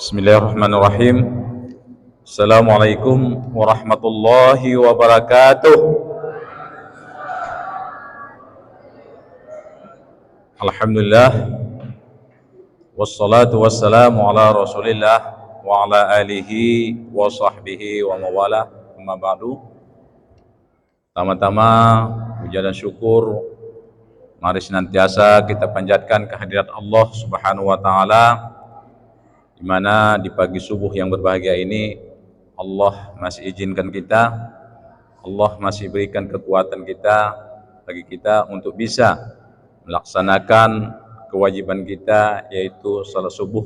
Bismillahirrahmanirrahim. Assalamualaikum warahmatullahi wabarakatuh. Alhamdulillah, wassalatu wassalamu ala rasulillah wa ala alihi wa sahbihi wa mawala, amma ba'du. Pertama-tama puja dan syukur mari senantiasa kita panjatkan kehadirat Allah Subhanahu wa taala, di mana di pagi subuh yang berbahagia ini Allah masih izinkan kita, Allah masih berikan kekuatan bagi kita untuk bisa melaksanakan kewajiban kita, yaitu salat subuh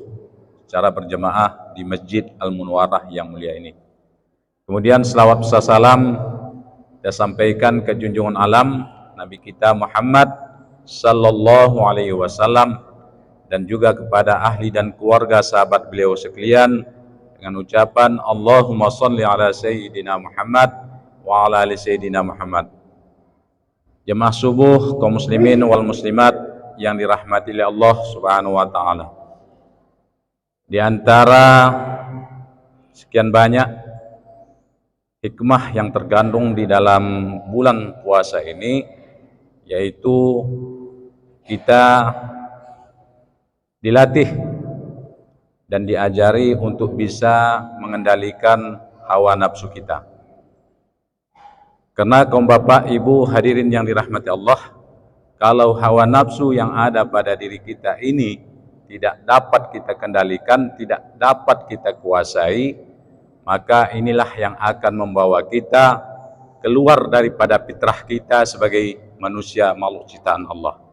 secara berjamaah di Masjid Al-Munwarah yang mulia ini. Kemudian selawat salam saya sampaikan ke junjungan alam Nabi kita Muhammad sallallahu alaihi wasallam, dan juga kepada ahli dan keluarga sahabat beliau sekalian, dengan ucapan Allahumma salli ala Sayyidina Muhammad wa ala ali Sayyidina Muhammad. Jemaah subuh kaum muslimin wal muslimat yang dirahmati oleh Allah Subhanahu wa taala. Di antara sekian banyak hikmah yang terkandung di dalam bulan puasa ini, yaitu kita dilatih dan diajari untuk bisa mengendalikan hawa nafsu kita. Karena kaum bapak, ibu, hadirin yang dirahmati Allah, kalau hawa nafsu yang ada pada diri kita ini tidak dapat kita kendalikan, tidak dapat kita kuasai, maka inilah yang akan membawa kita keluar daripada fitrah kita sebagai manusia makhluk ciptaan Allah.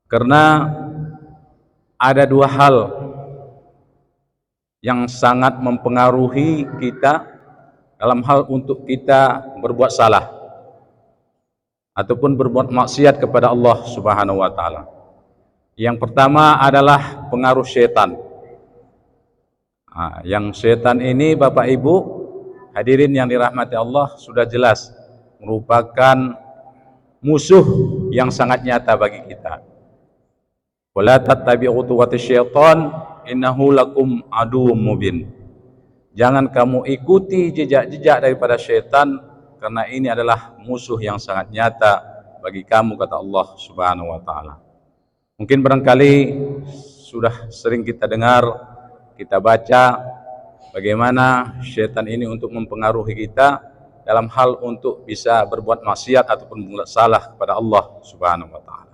Karena ada dua hal yang sangat mempengaruhi kita dalam hal untuk kita berbuat salah ataupun berbuat maksiat kepada Allah Subhanahu wa taala. Yang pertama adalah pengaruh setan. Yang setan ini Bapak Ibu hadirin yang dirahmati Allah sudah jelas merupakan musuh yang sangat nyata bagi kita. Wala tattabi'u khutuwati syaitan innahu lakum aduwwum mubin. Jangan kamu ikuti jejak-jejak daripada syaitan, karena ini adalah musuh yang sangat nyata bagi kamu, kata Allah Subhanahu wa taala. Mungkin barangkali sudah sering kita dengar, kita baca bagaimana syaitan ini untuk mempengaruhi kita dalam hal untuk bisa berbuat maksiat ataupun berbuat salah kepada Allah Subhanahu wa taala.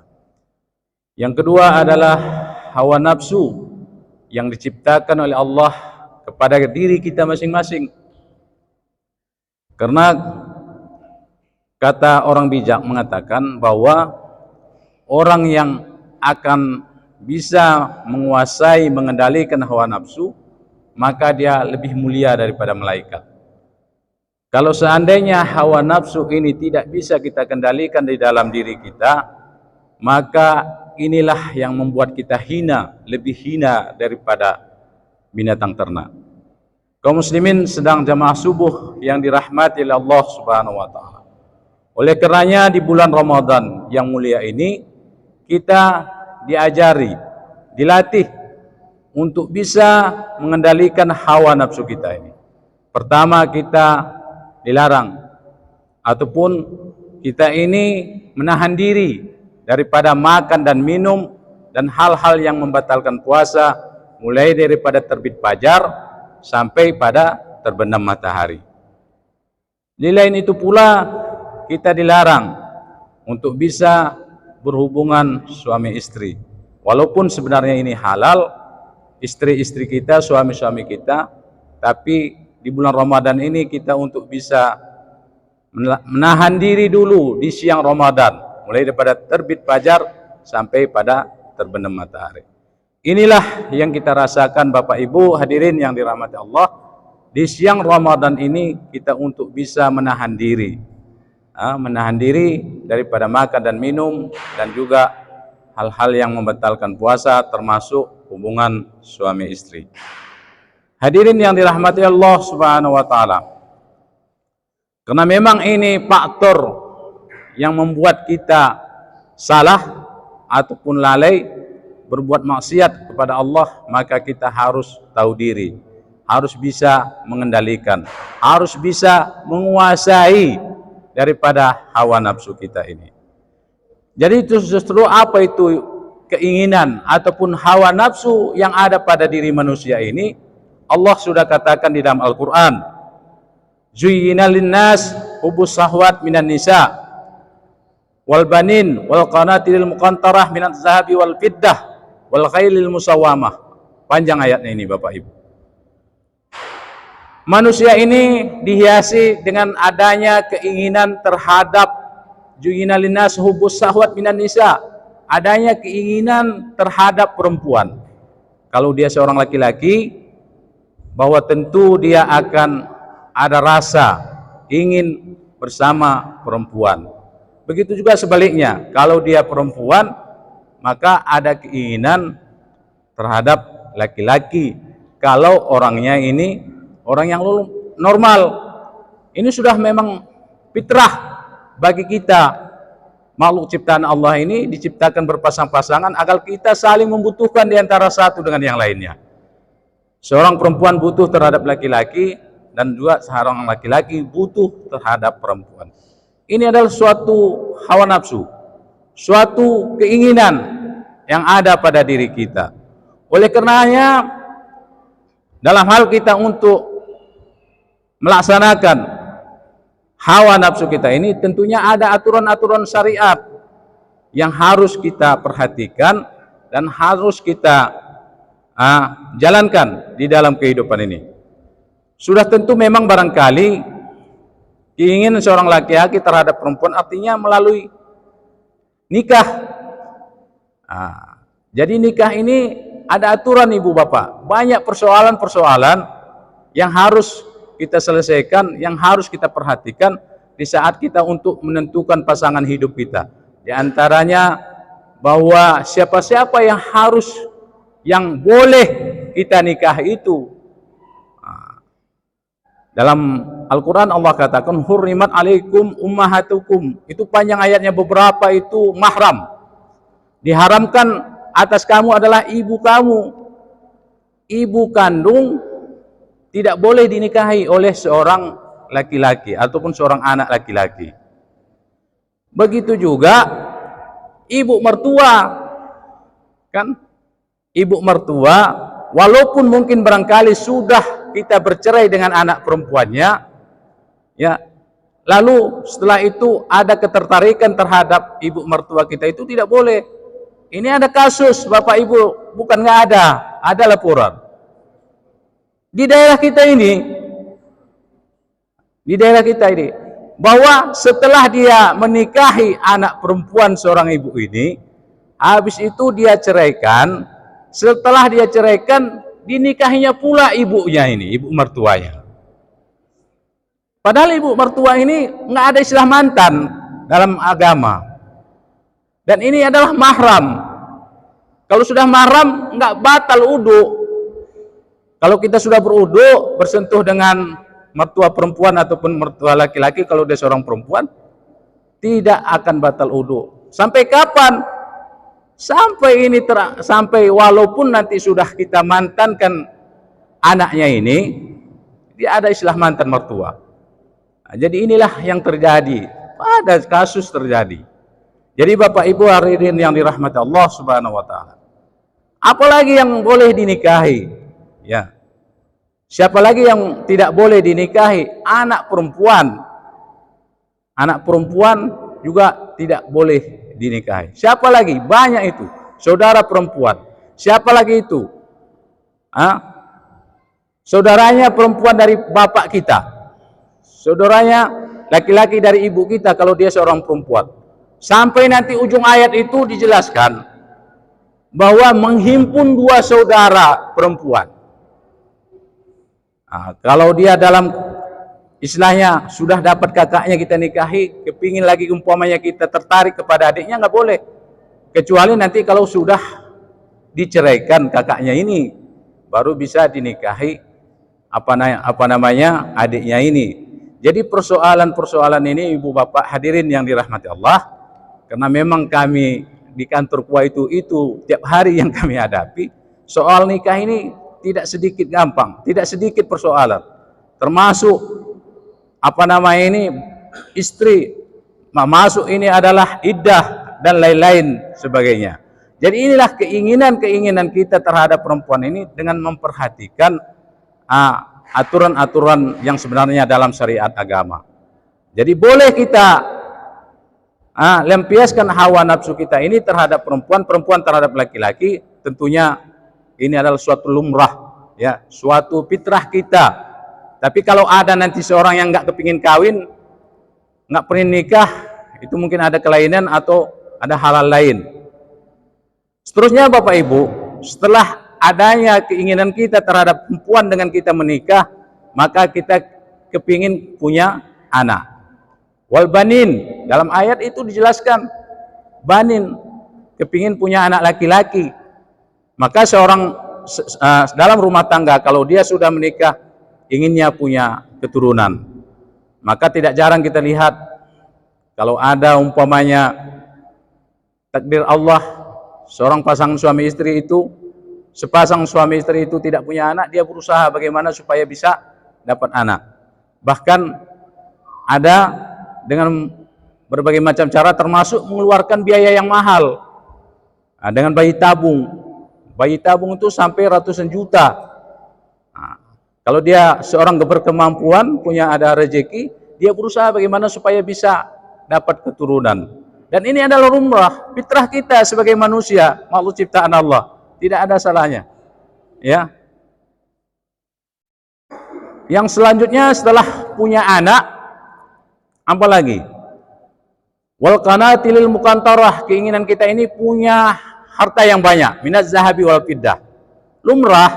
Yang kedua adalah hawa nafsu yang diciptakan oleh Allah kepada diri kita masing-masing. Karena kata orang bijak mengatakan bahwa orang yang akan bisa menguasai, mengendalikan hawa nafsu, maka dia lebih mulia daripada malaikat. Kalau seandainya hawa nafsu ini tidak bisa kita kendalikan di dalam diri kita, maka inilah yang membuat kita hina, lebih hina daripada binatang ternak. Kaum muslimin sedang jamaah subuh yang dirahmati oleh Allah Subhanahu wa taala. Oleh karenanya di bulan Ramadan yang mulia ini kita diajari, dilatih untuk bisa mengendalikan hawa nafsu kita ini. Pertama, kita dilarang ataupun kita ini menahan diri daripada makan dan minum dan hal-hal yang membatalkan puasa, mulai daripada terbit fajar sampai pada terbenam matahari. Di lain itu pula kita dilarang untuk bisa berhubungan suami istri. Walaupun sebenarnya ini halal, istri-istri kita, suami-suami kita, tapi di bulan Ramadan ini kita untuk bisa menahan diri dulu di siang Ramadan, mulai daripada terbit fajar sampai pada terbenam matahari. Inilah yang kita rasakan Bapak Ibu hadirin yang dirahmati Allah. Di siang Ramadan ini kita untuk bisa menahan diri, menahan diri daripada makan dan minum, dan juga hal-hal yang membatalkan puasa, termasuk hubungan suami istri. Hadirin yang dirahmati Allah Subhanahu wa taala, karena memang ini faktor yang membuat kita salah ataupun lalai berbuat maksiat kepada Allah, maka kita harus tahu diri, harus bisa mengendalikan, harus bisa menguasai daripada hawa nafsu kita ini. Jadi itu justru apa itu keinginan ataupun hawa nafsu yang ada pada diri manusia ini, Allah sudah katakan di dalam Al-Quran, zuyyina linnas hubbus syahwat minan nisa wal banin wal qanatiril muqantarah minaz zahabi wal fiddah wal khailil musawwamah. Panjang ayatnya ini Bapak Ibu. Manusia ini dihiasi dengan adanya keinginan terhadap zuyyina linnas hubbus syahwat minan nisa, adanya keinginan terhadap perempuan. Kalau dia seorang laki-laki, bahwa tentu dia akan ada rasa ingin bersama perempuan. Begitu juga sebaliknya, kalau dia perempuan, maka ada keinginan terhadap laki-laki. Kalau orangnya ini orang yang normal, ini sudah memang fitrah bagi kita. Makhluk ciptaan Allah ini diciptakan berpasang-pasangan agar kita saling membutuhkan di antara satu dengan yang lainnya. Seorang perempuan butuh terhadap laki-laki, dan juga seorang laki-laki butuh terhadap perempuan. Ini adalah suatu hawa nafsu, suatu keinginan yang ada pada diri kita. Oleh karenanya, dalam hal kita untuk melaksanakan hawa nafsu kita ini, tentunya ada aturan-aturan syariat yang harus kita perhatikan dan harus kita jalankan di dalam kehidupan ini. Sudah tentu memang barangkali keinginan seorang laki-laki terhadap perempuan artinya melalui nikah. Jadi nikah ini ada aturan Ibu Bapak, banyak persoalan-persoalan yang harus kita selesaikan, yang harus kita perhatikan di saat kita untuk menentukan pasangan hidup kita. Di antaranya bahwa siapa-siapa yang boleh kita nikah itu. Dalam Al-Quran Allah katakan hurrimat alaikum ummahatukum. Itu panjang ayatnya, beberapa itu mahram. Diharamkan atas kamu adalah ibu kamu. Ibu kandung tidak boleh dinikahi oleh seorang laki-laki ataupun seorang anak laki-laki. Begitu juga ibu mertua, kan? Ibu mertua, walaupun mungkin barangkali sudah kita bercerai dengan anak perempuannya, ya, lalu setelah itu ada ketertarikan terhadap ibu mertua kita, itu tidak boleh. Ini ada kasus Bapak Ibu, bukan nggak ada laporan. Di daerah kita ini, bahwa setelah dia menikahi anak perempuan seorang ibu ini, habis itu dia ceraikan. Setelah dia ceraikan, dinikahinya pula ibunya ini, ibu mertuanya. Padahal ibu mertua ini nggak ada istilah mantan dalam agama. Dan ini adalah mahram. Kalau sudah mahram, nggak batal wudu. Kalau kita sudah berwudu, bersentuh dengan mertua perempuan ataupun mertua laki-laki, kalau dia seorang perempuan, tidak akan batal wudu. Sampai kapan? Sampai walaupun nanti sudah kita mantankan anaknya ini, dia ada istilah mantan mertua. Nah, jadi inilah yang terjadi, ada kasus terjadi. Jadi Bapak Ibu hadirin yang dirahmati Allah Subhanahu wa taala. Apalagi yang boleh dinikahi? Ya. Siapa lagi yang tidak boleh dinikahi? Anak perempuan. Anak perempuan juga tidak boleh dinikahi. Siapa lagi? Banyak itu. Saudara perempuan. Siapa lagi itu? Saudaranya perempuan dari bapak kita. Saudaranya laki-laki dari ibu kita kalau dia seorang perempuan. Sampai nanti ujung ayat itu dijelaskan bahwa menghimpun dua saudara perempuan. Kalau dia dalam istilahnya sudah dapat kakaknya kita nikahi, kepingin lagi umpamanya kita tertarik kepada adiknya, nggak boleh. Kecuali nanti kalau sudah diceraikan kakaknya ini, baru bisa dinikahi apa namanya adiknya ini. Jadi persoalan-persoalan ini Ibu Bapak hadirin yang dirahmati Allah, karena memang kami di kantor kuah itu tiap hari yang kami hadapi. Soal nikah ini tidak sedikit gampang, tidak sedikit persoalan. Termasuk istri masuk ini adalah iddah dan lain-lain sebagainya. Jadi inilah keinginan kita terhadap perempuan ini dengan memperhatikan aturan-aturan yang sebenarnya dalam syariat agama. Jadi boleh kita lampiaskan hawa nafsu kita ini terhadap perempuan terhadap laki-laki. Tentunya ini adalah suatu lumrah, ya, suatu fitrah kita. Tapi kalau ada nanti seorang yang nggak kepingin kawin, nggak pengen nikah, itu mungkin ada kelainan atau ada hal lain. Seterusnya Bapak Ibu, setelah adanya keinginan kita terhadap perempuan dengan kita menikah, maka kita kepingin punya anak. Wal banin, dalam ayat itu dijelaskan banin, kepingin punya anak laki-laki. Maka seorang dalam rumah tangga kalau dia sudah menikah inginnya punya keturunan, maka tidak jarang kita lihat kalau ada umpamanya takdir Allah, seorang pasangan suami istri itu, sepasang suami istri itu tidak punya anak, dia berusaha bagaimana supaya bisa dapat anak. Bahkan ada dengan berbagai macam cara, termasuk mengeluarkan biaya yang mahal. Dengan bayi tabung itu sampai ratusan juta. Kalau dia seorang berkemampuan, punya ada rezeki, dia berusaha bagaimana supaya bisa dapat keturunan. Dan ini adalah lumrah, fitrah kita sebagai manusia, makhluk ciptaan Allah. Tidak ada salahnya. Ya. Yang selanjutnya setelah punya anak, apa lagi? Wal qanatilil muqantarah, keinginan kita ini punya harta yang banyak, minaz zahabi wal fiddah. Lumrah,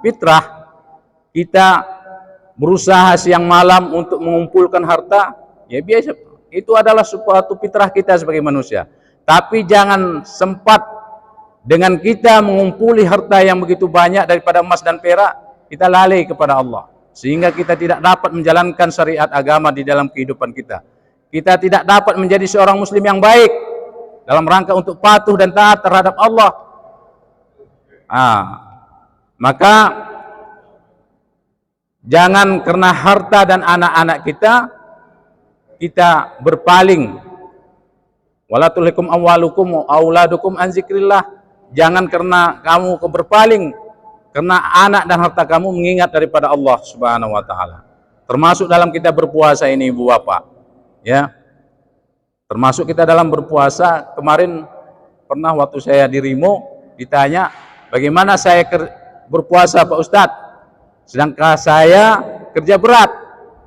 fitrah, kita berusaha siang malam untuk mengumpulkan harta, ya biasa, itu adalah suatu fitrah kita sebagai manusia. Tapi jangan sempat dengan kita mengumpuli harta yang begitu banyak daripada emas dan perak, kita lalai kepada Allah, sehingga kita tidak dapat menjalankan syariat agama di dalam kehidupan kita. Kita tidak dapat menjadi seorang muslim yang baik dalam rangka untuk patuh dan taat terhadap Allah. Maka jangan karena harta dan anak-anak kita berpaling. Wala tulhikum amwalukum wa auladukum an zikrillah. Jangan karena kamu berpaling karena anak dan harta kamu mengingat daripada Allah Subhanahu wa taala. Termasuk dalam kita berpuasa ini Ibu Bapak. Ya. Termasuk kita dalam berpuasa, kemarin pernah waktu saya di Rimo ditanya, "Bagaimana saya berpuasa Pak Ustadz? Sedangkan saya kerja berat."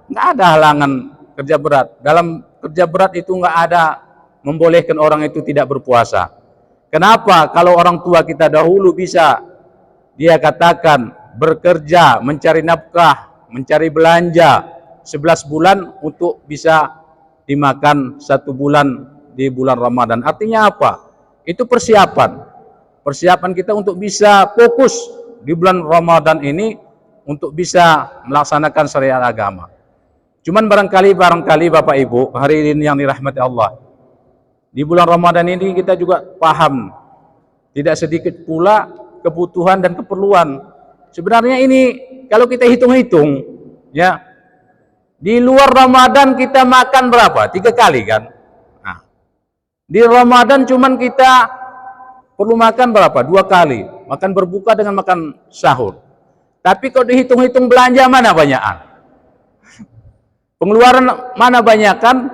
Nggak ada halangan kerja berat. Dalam kerja berat itu nggak ada membolehkan orang itu tidak berpuasa. Kenapa? Kalau orang tua kita dahulu bisa, dia katakan bekerja, mencari nafkah, mencari belanja 11 bulan untuk bisa dimakan 1 bulan di bulan Ramadan. Artinya apa? Itu persiapan kita untuk bisa fokus di bulan Ramadan ini untuk bisa melaksanakan syariat agama. Cuman barangkali Bapak Ibu, hari ini yang dirahmati Allah, di bulan Ramadan ini kita juga paham tidak sedikit pula kebutuhan dan keperluan. Sebenarnya ini kalau kita hitung-hitung, ya, di luar Ramadan kita makan berapa? 3 kali kan? Nah, di Ramadan cuman kita perlu makan berapa? 2 kali. Makan berbuka dengan makan sahur. Tapi kalau dihitung-hitung belanja mana banyakan? Pengeluaran mana banyakan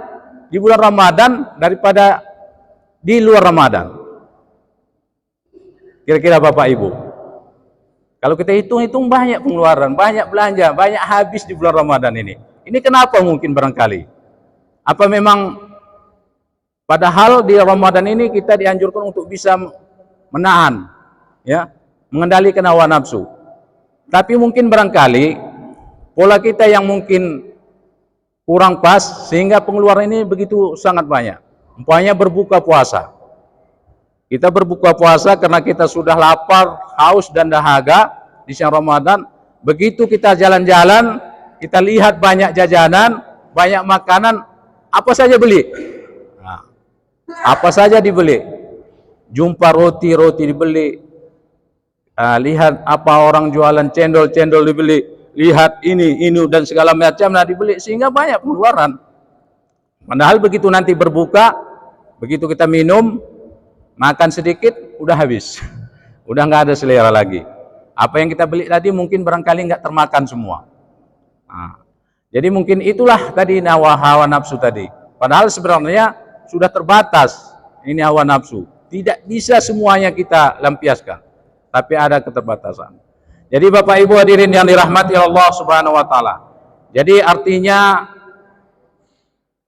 di bulan Ramadan daripada di luar Ramadan? Kira-kira Bapak Ibu. Kalau kita hitung-hitung banyak pengeluaran, banyak belanja, banyak habis di bulan Ramadan ini. Ini kenapa mungkin barangkali? Apa memang padahal di Ramadan ini kita dianjurkan untuk bisa menahan, ya, mengendalikan hawa nafsu. Tapi mungkin barangkali pola kita yang mungkin kurang pas sehingga pengeluaran ini begitu sangat banyak. Umpamanya berbuka puasa. Kita berbuka puasa karena kita sudah lapar, haus dan dahaga di siang Ramadan. Begitu kita jalan-jalan, kita lihat banyak jajanan, banyak makanan, apa saja beli. Nah, apa saja dibeli. jumpa roti dibeli, lihat apa orang jualan cendol dibeli, lihat ini dan segala macam dibeli, sehingga banyak pengeluaran. Padahal begitu nanti berbuka, begitu kita minum, makan sedikit, udah habis, udah nggak ada selera lagi. Apa yang kita beli tadi mungkin barangkali nggak termakan semua. Jadi mungkin itulah tadi hawa nafsu tadi. Padahal sebenarnya sudah terbatas ini hawa nafsu. Tidak bisa semuanya kita lampiaskan, tapi ada keterbatasan. Jadi Bapak Ibu hadirin yang dirahmati Allah Subhanahu wa taala. Jadi artinya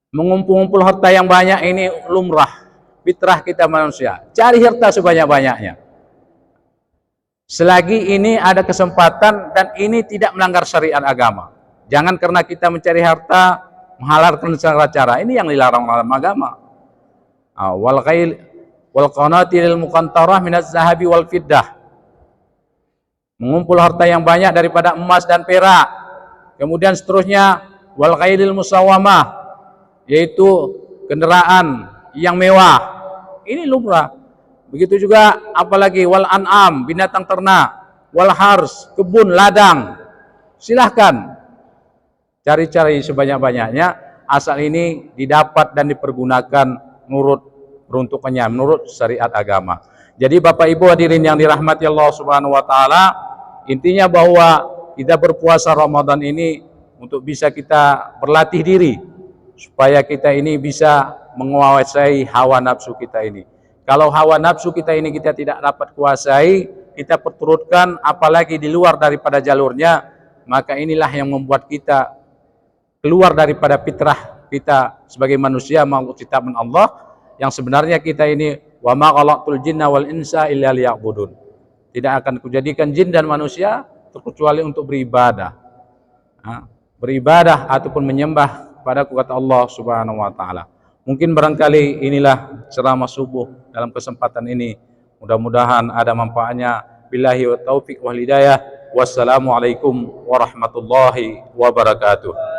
mengumpul harta yang banyak ini lumrah, fitrah kita manusia. Cari harta sebanyak-banyaknya. Selagi ini ada kesempatan dan ini tidak melanggar syariat agama. Jangan karena kita mencari harta menghalalkan segala cara. Ini yang dilarang dalam agama. Wal qanatil muqantarah minaz zahabi wal fiddah. Mengumpul harta yang banyak daripada emas dan perak. Kemudian seterusnya wal ghailil musawamah, yaitu kendaraan yang mewah. Ini lumrah. Begitu juga apalagi wal an'am, binatang ternak, wal hars, kebun, ladang. Silahkan cari-cari sebanyak-banyaknya, asal ini didapat dan dipergunakan menurut peruntukannya, menurut syariat agama. Jadi Bapak Ibu hadirin yang dirahmati Allah Subhanahu wa taala, intinya bahwa kita berpuasa Ramadan ini untuk bisa kita berlatih diri supaya kita ini bisa menguasai hawa nafsu kita ini. Kalau hawa nafsu kita ini kita tidak dapat kuasai, kita perturutkan apalagi di luar daripada jalurnya, maka inilah yang membuat kita keluar daripada fitrah kita sebagai manusia menurut ciptaan Allah, yang sebenarnya kita ini wa ma khalaqtul jinna wal insa illa liya'budun. Tidak akan kujadikan jin dan manusia terkecuali untuk beribadah. Beribadah ataupun menyembah pada kata Allah Subhanahu wa taala. Mungkin barangkali inilah ceramah subuh dalam kesempatan ini. Mudah-mudahan ada manfaatnya. Billahi wa taufiq wal hidayah. Wassalamualaikum warahmatullahi wabarakatuh.